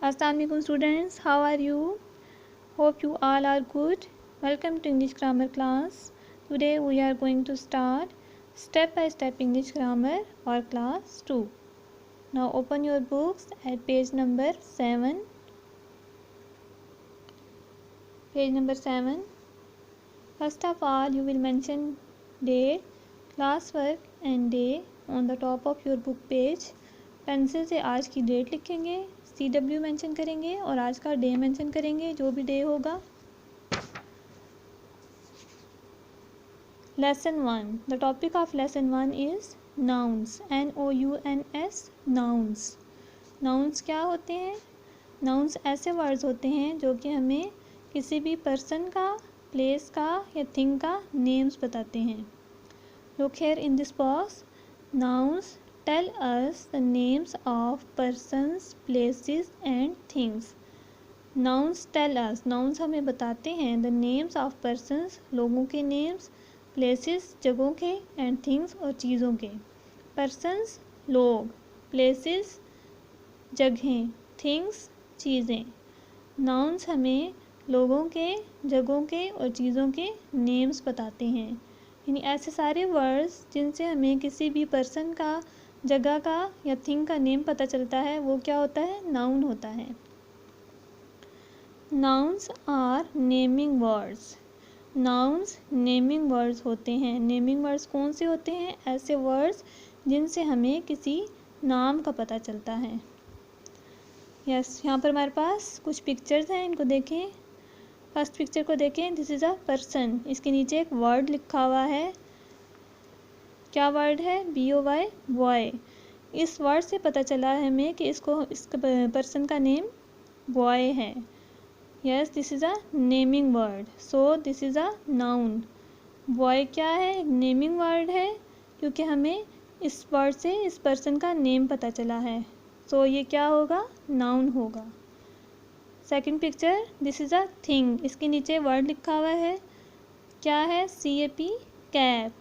Assalamualaikum students, how are you? Hope you all are good. Welcome to English grammar class. Today we are going to start step by step English grammar for class 2. Now open your books at page number 7. Page number 7. First of all, you will mention date, classwork and day on the top of your book page. Pencil से आज की date लिखेंगे, CW mention करेंगे और आज का day mention करेंगे, जो भी डे होगा. Lesson 1. The topic of Lesson 1 is nouns. N-O-U-N-S. Nouns. Nouns क्या होते हैं? Nouns ऐसे words होते हैं जो कि हमें किसी भी person का, place का या thing का names बताते हैं. Look here in this box. Nouns tell us the names of persons, places and things. Nouns tell us. Nouns हमें बताते हैं the names of persons, लोगों के names, places जगहों के and things और चीज़ों के. Persons लोग, places जगहें, things चीज़ें. Nouns हमें लोगों के, जगहों के और चीज़ों के names बताते हैं. यानी ऐसे सारे वर्ड्स जिनसे हमें किसी भी पर्सन का, जगह का या थिंग का नेम पता चलता है, वो क्या होता है? नाउन होता है. Nouns are naming words. Nouns naming words होते हैं. नेमिंग वर्ड्स कौन से होते हैं? ऐसे वर्ड्स जिनसे हमें किसी नाम का पता चलता है. यस, यहाँ पर हमारे पास कुछ पिक्चर्स हैं, इनको देखें. फर्स्ट पिक्चर को देखें. This is a person. इसके नीचे एक वर्ड लिखा हुआ है. क्या वर्ड है? BOY, boy. इस वर्ड से पता चला है हमें कि इस पर्सन का नेम बॉय है. Yes, this is a naming word. So this is a noun. Boy क्या है? नेमिंग वर्ड है क्योंकि हमें इस वर्ड से इस पर्सन का नेम पता चला है. सो ये क्या होगा? नाउन होगा. Second picture. This is a thing. इसके नीचे वर्ड लिखा हुआ है. क्या है? CAP, cap.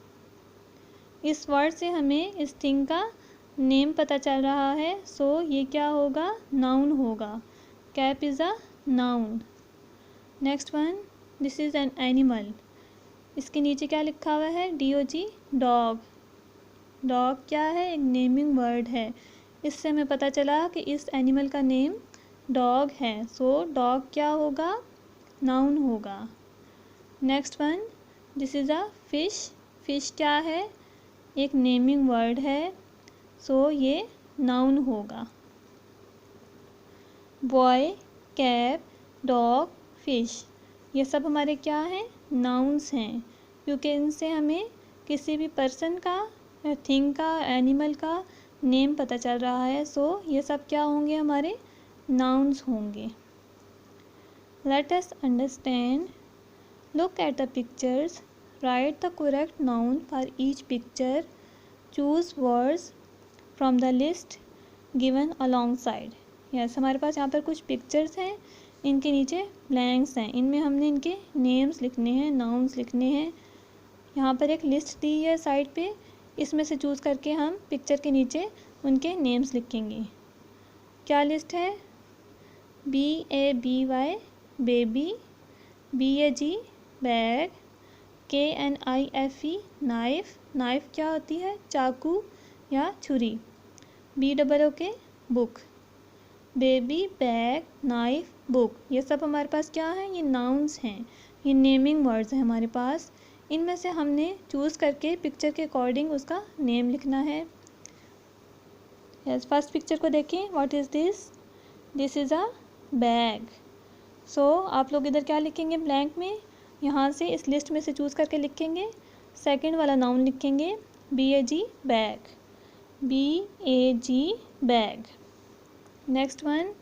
इस वर्ड से हमें इस थिंग का नेम पता चल रहा है. सो ये क्या होगा? नाउन होगा. Cap is a noun. Next one. This is an animal. इसके नीचे क्या लिखा हुआ है? DOG, dog. डॉग क्या है? एक नेमिंग वर्ड है. इससे हमें पता चला कि इस एनिमल का नेम डॉग है. सो डॉग क्या होगा? नाउन होगा. Next one. This is a fish. Fish क्या है? एक नेमिंग वर्ड है. सो ये नाउन होगा. बॉय, कैप, डॉग, फिश, ये सब हमारे क्या हैं? नाउन्स हैं, क्योंकि इनसे हमें किसी भी पर्सन का, थिंग का, एनिमल का नेम पता चल रहा है. सो ये सब क्या होंगे? हमारे नाउन्स होंगे. Let us understand. Look at the pictures. Right the correct noun for each picture. Choose words from the list given alongside. Yes, हमारे पास यहाँ पर कुछ पिक्चर्स हैं. इनके नीचे ब्लैंक्स हैं. इनमें हमने इनके नेम्स लिखने हैं, नाउन्स लिखने हैं. यहाँ पर एक लिस्ट दी है साइड पे. इसमें से चूज़ करके हम पिक्चर के नीचे उनके नेम्स लिखेंगे. क्या लिस्ट है? BABY, baby. BAG, bag. KNIFE, knife. Knife क्या होती है? चाकू या छुरी. BOOK, book. Baby, bag, knife, book, ये सब हमारे पास क्या है? ये नाउन्स हैं. ये नेमिंग वर्ड्स हैं हमारे पास. इनमें से हमने चूज़ करके पिक्चर के अकॉर्डिंग उसका नेम लिखना है. यस, फर्स्ट पिक्चर को देखें. What is this? This is a bag. So आप लोग इधर क्या लिखेंगे? ब्लैंक में यहाँ से इस लिस्ट में से चूज़ करके लिखेंगे. सेकंड वाला नाउन लिखेंगे. BAG, bag. BAG, bag. Next one.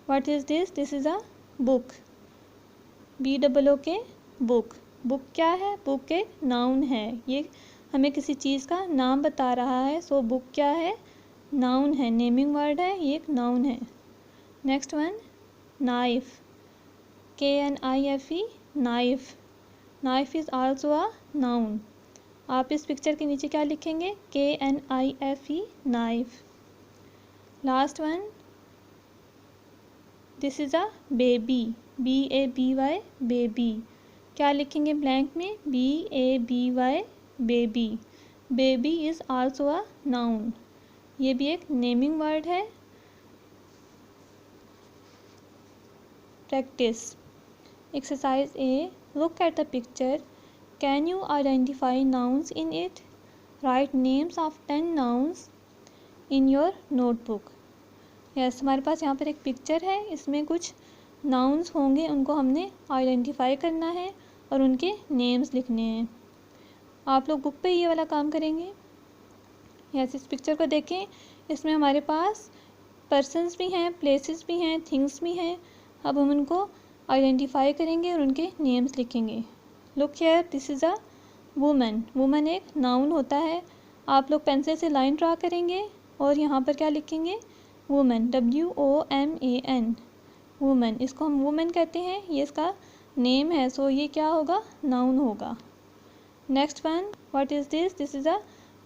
What is this? This is a book. BOOK, book. Book क्या है? बुक एक नाउन है. ये हमें किसी चीज़ का नाम बता रहा है. सो बुक क्या है? नाउन है, नेमिंग वर्ड है, ये एक नाउन है. Next one. Knife. KNIFE, knife. Knife is also a noun. आप इस पिक्चर के नीचे क्या लिखेंगे? KNIFE, knife. Last one. This is a baby, BABY baby. क्या लिखेंगे ब्लैंक में? BABY baby. Baby is also a noun, ये भी एक नेमिंग वर्ड है। Practice exercise A, look at the picture, can you identify nouns in it, right names of 10 nouns in your notebook. Yes, हमारे पास यहाँ पर एक picture है, इसमें कुछ नाउन्स होंगे, उनको हमने आइडेंटिफाई करना है और उनके नेम्स लिखने हैं। आप लोग बुक पे ये वाला काम करेंगे। यस, इस पिक्चर को देखें, इसमें हमारे पास पर्सन्स भी हैं, प्लेसेस भी हैं, थिंग्स भी हैं। अब हम उनको आइडेंटिफाई करेंगे और उनके नेम्स लिखेंगे। Look here, this is a woman. Woman एक नाउन होता है। आप लोग पेंसिल से लाइन ड्रा करेंगे और यहाँ पर क्या लिखेंगे? Woman, WOMAN, woman. इसको हम वुमन कहते हैं, ये इसका नेम है, सो ये क्या होगा? नाउन होगा। Next one, what is this? This is a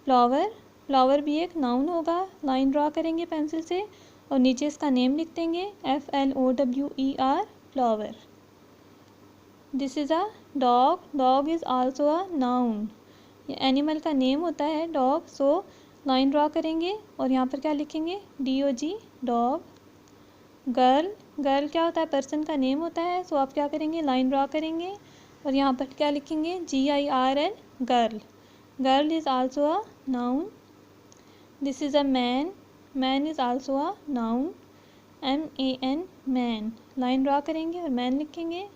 flower. Flower भी एक नाउन होगा। लाइन ड्रा करेंगे पेंसिल से और नीचे इसका नेम लिख देंगे, FLOWER, flower. This is a dog. Dog is also a noun, ये एनिमल का नेम होता है डॉग। सो लाइन ड्रा करेंगे और यहाँ पर क्या लिखेंगे? DOG, dog. गर्ल, गर्ल क्या होता है? पर्सन का नेम होता है। सो आप क्या करेंगे? लाइन ड्रा करेंगे और यहाँ पर क्या लिखेंगे? GIRL, girl. Girl is also a noun. This is a man. Man is also a noun, MAN, man. Line draw करेंगे और मैन लिखेंगे।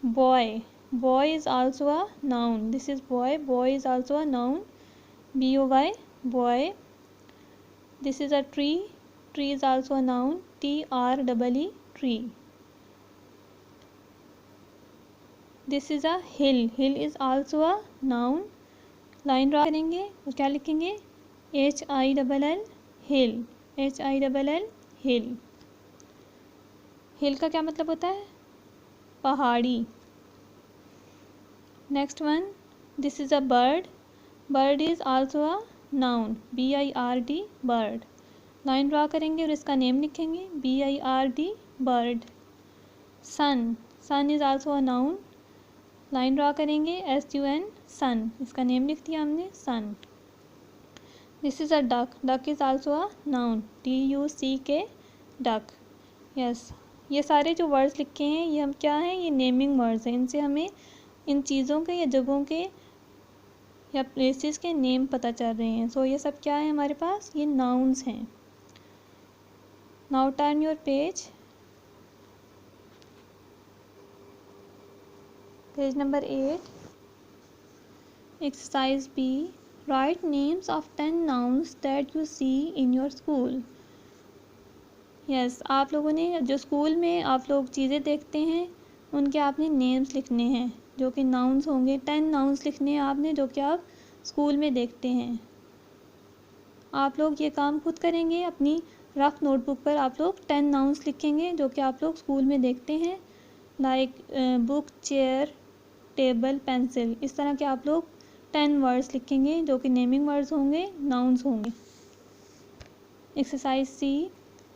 Boy, boy is also a noun. This is boy. Boy is also a noun, BOY, boy. This is a tree. Tree is also a noun, TREE, tree. This is a hill. Hill is also a noun. Line draw करेंगे और क्या लिखेंगे? HILL, हिल। HILL, हिल। हिल का क्या मतलब होता है? पहाड़ी। Next one, this is a bird. Bird is also a noun, BIRD, bird. Line draw करेंगे और इसका नेम लिखेंगे, BIRD, bird. Sun, sun is also a noun. Line draw करेंगे, SUN, सन। इसका नेम लिख दिया हमने, sun. This is a duck. Duck is also a noun, DUCK, duck. Yes, ये सारे जो वर्ड्स लिखे हैं ये हम क्या हैं? ये नेमिंग वर्ड्स हैं। इनसे हमें इन चीज़ों के या जगहों के या प्लेसेस के नेम पता चल रहे हैं। सो ये सब क्या है हमारे पास? ये नाउन्स हैं। Now turn your page, page number 8, exercise B, write names of 10 nouns that you see in your school. Yes, आप लोगों ने जो स्कूल में आप लोग चीज़ें देखते हैं उनके आपने नेम्स लिखने हैं, जो कि नाउन्स होंगे। 10 नाउन्स लिखने हैं आपने, जो कि आप स्कूल में देखते हैं। आप लोग ये काम खुद करेंगे, अपनी रफ नोटबुक पर आप लोग 10 नाउन्स लिखेंगे जो कि आप लोग स्कूल में देखते हैं। Like book, chair, table, pencil. इस तरह के आप लोग 10 वर्ड्स लिखेंगे जो कि नेमिंग वर्ड्स होंगे, नाउन्स होंगे। Exercise C,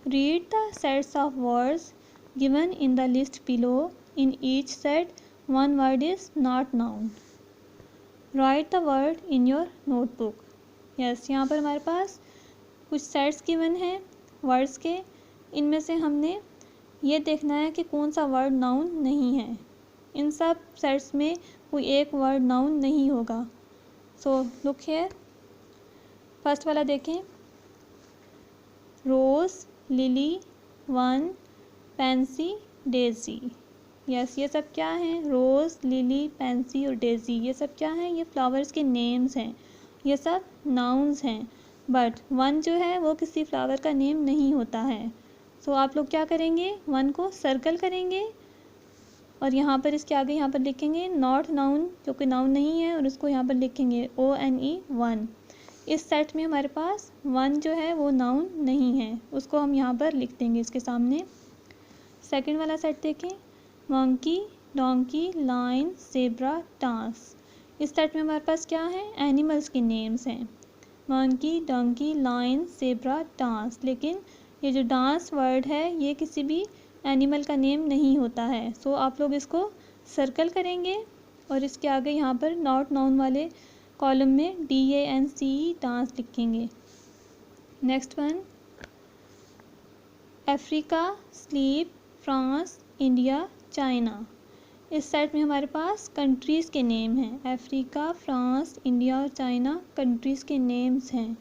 read the sets of words given in the list below. In each set, one word is not noun. Write the word in your notebook. Yes, यहाँ पर हमारे पास कुछ sets given हैं words के। इनमें से हमने ये देखना है कि कौन सा वर्ड नाउन नहीं है। इन सब सेट्स में कोई एक वर्ड नाउन नहीं होगा। सो लुक हियर, फर्स्ट वाला देखें, rose, lily, one, pansy, daisy. Yes, ये सब क्या हैं? रोज़, लिली, पेंसी और डेज़ी, ये सब क्या हैं? ये फ्लावर्स के नेम्स हैं, ये सब नाउन्स हैं। बट वन जो है वो किसी फ्लावर का नेम नहीं होता है। सो आप लोग क्या करेंगे? वन को सर्कल करेंगे और यहाँ पर इसके आगे यहाँ पर लिखेंगे नॉट नाउन, जो कि नाउन नहीं है, और इसको यहाँ पर लिखेंगे ONE, वन। इस सेट में हमारे पास वन जो है वो नाउन नहीं है, उसको हम यहाँ पर लिख देंगे इसके सामने। सेकंड वाला सेट देखें, monkey, donkey, line, zebra, dance. इस सेट में हमारे पास क्या है? एनिमल्स के नेम्स हैं, monkey, donkey, line, zebra, dance. लेकिन ये जो डांस वर्ड है ये किसी भी एनिमल का नेम नहीं होता है। सो आप लोग इसको सर्कल करेंगे और इसके आगे यहाँ पर नॉट नाउन वाले कॉलम में DANCE डांस लिखेंगे। Next one, Africa, sleep, France, India, China. इस सेट में हमारे पास कंट्रीज़ के नेम हैं। अफ्रीका, फ्रांस, इंडिया और चाइना कंट्रीज़ के नेम्स हैं,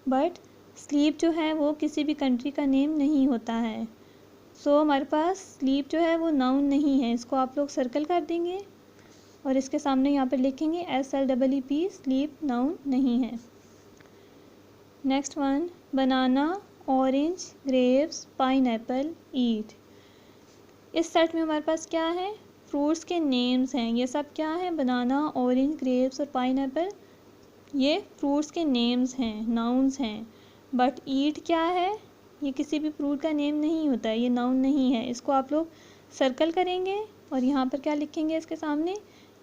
बट स्लीप जो है वो किसी भी कंट्री का नेम नहीं होता है। सो हमारे पास स्लीप जो है वो नाउन नहीं है, इसको आप लोग सर्कल कर देंगे और इसके सामने यहाँ पर लिखेंगे SLEEP, स्लीप नाउन नहीं है। नेक्स्ट वन, बनाना, ऑरेंज, ग्रेप्स, पाइनएप्पल, ईट। इस सेट में हमारे पास क्या है, फ्रूट्स के नेम्स हैं। ये सब क्या है, बनाना, ऑरेंज, ग्रेप्स और पाइनएप्पल, ये फ्रूट्स के नेम्स हैं, नाउन्स हैं। बट ईट क्या है, ये किसी भी फ्रूट का नेम नहीं होता है, ये नाउन नहीं है। इसको आप लोग सर्कल करेंगे और यहाँ पर क्या लिखेंगे इसके सामने,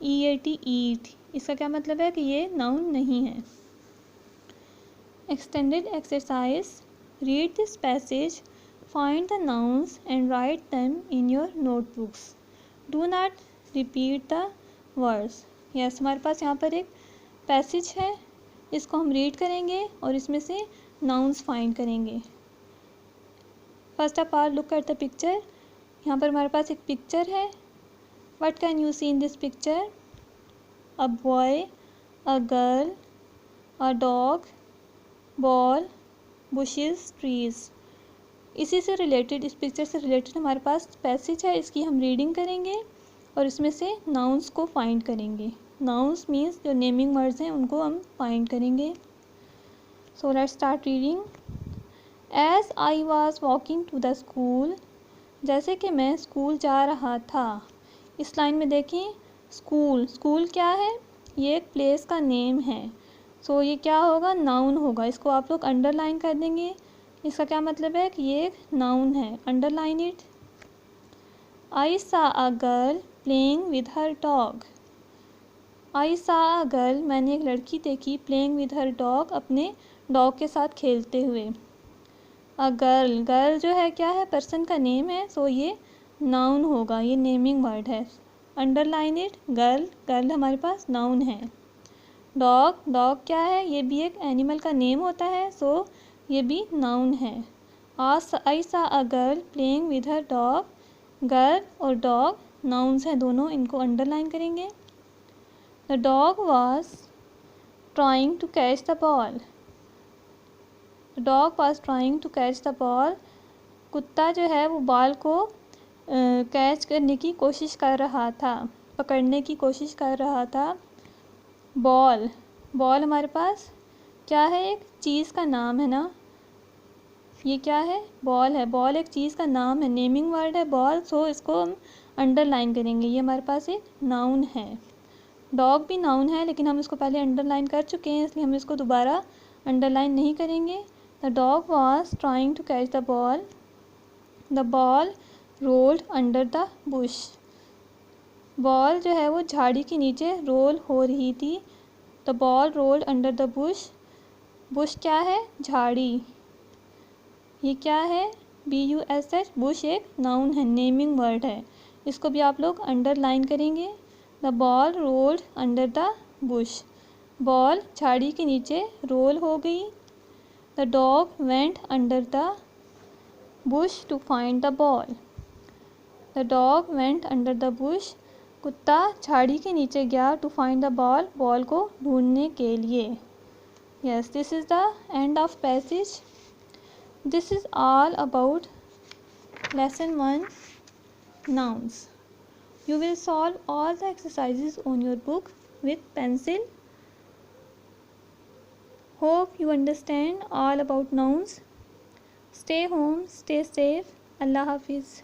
EAT, ईट। इसका क्या मतलब है कि ये नाउन नहीं है। Extended exercise, read this passage, find the nouns and write them in your notebooks, do not repeat the words. Yes, हमारे पास यहाँ पर एक पैसेज है, इसको हम रीड करेंगे और इसमें से नाउन्स फाइंड करेंगे। First of all look at the picture. यहाँ पर हमारे पास एक पिक्चर है। What can you see in this picture, a boy, a girl, a dog, ball, bushes, trees. इसी से रिलेटेड, इस पिक्चर से रिलेटेड हमारे पास पैसेज है, इसकी हम रीडिंग करेंगे और इसमें से नाउन्स को फाइंड करेंगे। नाउन्स मीन्स जो नेमिंग वर्ड्स हैं उनको हम फाइंड करेंगे। So let's start reading. As I was walking to the school, जैसे कि मैं स्कूल जा रहा था। इस लाइन में देखें, स्कूल, स्कूल क्या है, ये एक प्लेस का नेम है। सो ये क्या होगा, नाउन होगा। इसको आप लोग अंडरलाइन कर देंगे। इसका क्या मतलब है कि ये एक नाउन है, underline it. I saw a girl playing with her dog. I saw a girl, मैंने एक लड़की देखी, प्लेइंग विद हर डॉग, अपने डॉग के साथ खेलते हुए। अ गर्ल, गर्ल जो है क्या है, पर्सन का नेम है, सो ये नाउन होगा, ये नेमिंग वर्ड है। अंडरलाइन इट, गर्ल, गर्ल हमारे पास नाउन है। डॉग, डॉग क्या है, ये भी एक एनिमल का नेम होता है, सो ये भी नाउन है। I saw a girl playing with her dog, girl और डॉग नाउन्स हैं दोनों, इनको अंडरलाइन करेंगे। The dog was trying to catch the ball. The dog was trying to catch the ball, कुत्ता जो है वो बॉल को कैच करने की कोशिश कर रहा था, पकड़ने की कोशिश कर रहा था। बॉल, बॉल हमारे पास क्या है, एक चीज़ का नाम है ना, ये क्या है, बॉल है। बॉल एक चीज़ का नाम है, नेमिंग वर्ड है बॉल, सो इसको हम अंडरलाइन करेंगे, ये हमारे पास एक नाउन है। डॉग भी नाउन है, लेकिन हम इसको पहले अंडरलाइन कर चुके हैं, इसलिए हम इसको दोबारा अंडरलाइन नहीं करेंगे। The dog was trying to catch the ball, the ball rolled under the bush. Ball जो है वो झाड़ी के नीचे रोल हो रही थी। The ball rolled under the bush, bush क्या है, झाड़ी। ये क्या है, BUSH, बुश एक नाउन है, नेमिंग वर्ड है, इसको भी आप लोग अंडरलाइन करेंगे। The ball rolled under the bush, ball झाड़ी के नीचे रोल हो गई। The dog went under the bush to find the ball, the dog went under the bush, कुत्ता झाड़ी के नीचे गया to find the ball, ball को ढूंढने के लिए। Yes, this is the end of passage. This is all about lesson 1, nouns. You will solve all the exercises on your book with pencil. Hope you understand all about nouns. Stay home, stay safe. Allah Hafiz.